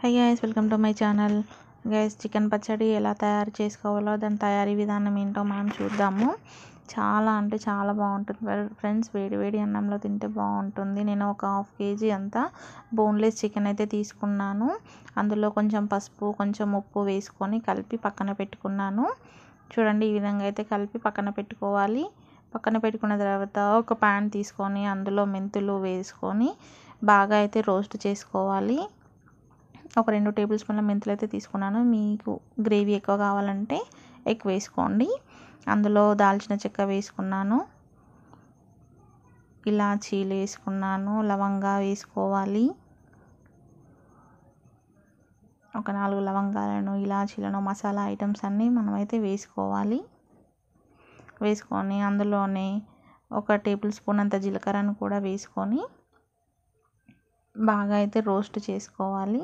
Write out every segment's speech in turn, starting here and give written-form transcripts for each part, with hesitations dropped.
Hi guys, welcome to my channel. Guys, chicken పచ్చడి ఎలా తయారు చేసుకోవాలో దాని తయారీ విధానం ఏంటో మనం చూద్దాము. చాలా అంటే చాలా బాగుంటుంది ఫ్రెండ్స్. వేడి వేడి అన్నంలో తింటే బాగుంటుంది. నేను ఒక హాఫ్ కేజీ అంతా బోన్లెస్ చికెన్ అయితే తీసుకున్నాను. అందులో కొంచెం పసుపు, కొంచెం ఉప్పు వేసుకొని కలిపి పక్కన పెట్టుకున్నాను. చూడండి, ఈ విధంగా అయితే కలిపి పక్కన పెట్టుకోవాలి. పక్కన పెట్టుకున్న తర్వాత ఒక ప్యాన్ తీసుకొని అందులో మెంతులు వేసుకొని బాగా అయితే రోస్ట్ చేసుకోవాలి. ఒక 2 టేబుల్ స్పూన్ల మెంతులు అయితే తీసుకున్నాను. మీకు గ్రేవీ ఎక్కువ కావాలంటే ఎక్కువ వేసుకోండి. అందులో దాల్చిన చెక్క వేసుకున్నాను, ఇలాచీలు వేసుకున్నాను, లవంగా వేసుకోవాలి. ఒక 4 లవంగాలను, ఇలాచీలను, మసాలా ఐటమ్స్ అన్నీ మనమైతే వేసుకోవాలి. వేసుకొని అందులోనే ఒక టేబుల్ స్పూన్ అంత జీలకర్రను కూడా వేసుకొని బాగా అయితే రోస్ట్ చేసుకోవాలి.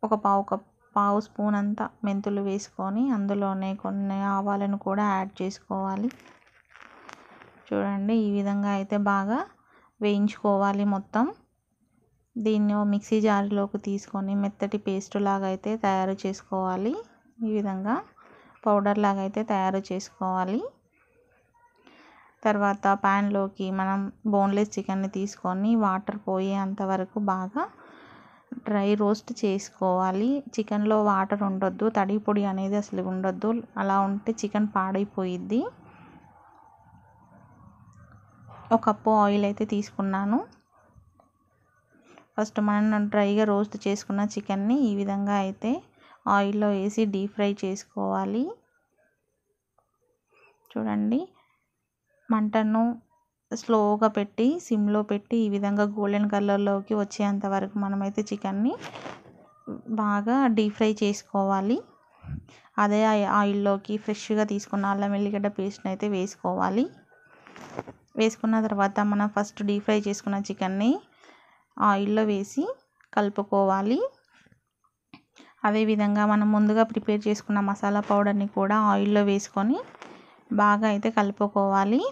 ఒక పావు స్పూన్ అంతా మెంతులు వేసుకొని అందులోనే కొన్ని ఆవాలను కూడా యాడ్ చేసుకోవాలి. చూడండి, ఈ విధంగా అయితే బాగా వేయించుకోవాలి మొత్తం. దీన్ని మిక్సీ జార్లోకి తీసుకొని మెత్తటి పేస్ట్ లాగా అయితే తయారు చేసుకోవాలి. ఈ విధంగా పౌడర్ లాగా అయితే తయారు చేసుకోవాలి. తర్వాత ప్యాన్లోకి మనం బోన్లెస్ చికెన్ని తీసుకొని వాటర్ పోయేంత వరకు బాగా డ్రై రోస్ట్ చేసుకోవాలి. చికెన్లో వాటర్ ఉండొద్దు, తడి పొడి అనేది అసలు ఉండొద్దు. అలా ఉంటే చికెన్ పాడైపోయిద్ది. ఒక కప్పు ఆయిల్ అయితే తీసుకున్నాను. ఫస్ట్ మనం డ్రైగా రోస్ట్ చేసుకున్న చికెన్ని ఈ విధంగా అయితే ఆయిల్లో వేసి డీప్ ఫ్రై చేసుకోవాలి. చూడండి, మంటను స్లోగా పెట్టి సిమ్లో పెట్టి ఈ విధంగా గోల్డెన్ కలర్లోకి వచ్చేంత వరకు మనమైతే చికెన్ని బాగా డీప్ ఫ్రై చేసుకోవాలి. అదే ఆయిల్లోకి ఫ్రెష్గా తీసుకున్న అల్లం వెల్లిగడ్డ పేస్ట్ని అయితే వేసుకోవాలి. వేసుకున్న తర్వాత మనం ఫస్ట్ డీప్ ఫ్రై చేసుకున్న చికెన్ని ఆయిల్లో వేసి కలుపుకోవాలి. అదేవిధంగా మనం ముందుగా ప్రిపేర్ చేసుకున్న మసాలా పౌడర్ని కూడా ఆయిల్లో వేసుకొని బాగా అయితే కలుపుకోవాలి.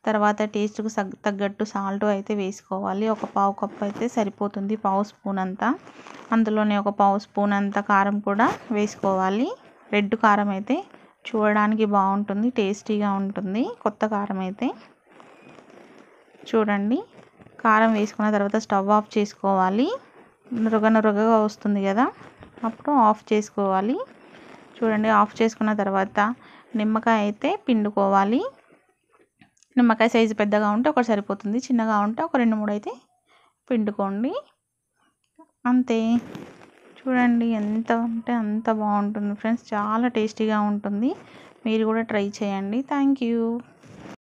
తర్వాత టేస్ట్కు తగ్గట్టు సాల్ట్ అయితే వేసుకోవాలి. ఒక పావు కప్పు అయితే సరిపోతుంది, పావు స్పూన్ అంతా. అందులోనే ఒక పావు స్పూన్ అంతా కారం కూడా వేసుకోవాలి. రెడ్ కారం అయితే చూడడానికి బాగుంటుంది, టేస్టీగా ఉంటుంది. కొత్త కారం అయితే చూడండి, కారం వేసుకున్న తర్వాత స్టవ్ ఆఫ్ చేసుకోవాలి. నురగగా వస్తుంది కదా, అప్పుడు ఆఫ్ చేసుకోవాలి. చూడండి, ఆఫ్ చేసుకున్న తర్వాత నిమ్మకాయ అయితే పిండుకోవాలి. నిమ్మకాయ సైజు పెద్దగా ఉంటే ఒకటి సరిపోతుంది, చిన్నగా ఉంటే ఒక 2-3 అయితే పిండుకోండి. అంతే. చూడండి, ఎంత అంటే అంత బాగుంటుంది ఫ్రెండ్స్. చాలా టేస్టీగా ఉంటుంది. మీరు కూడా ట్రై చేయండి. Thank you.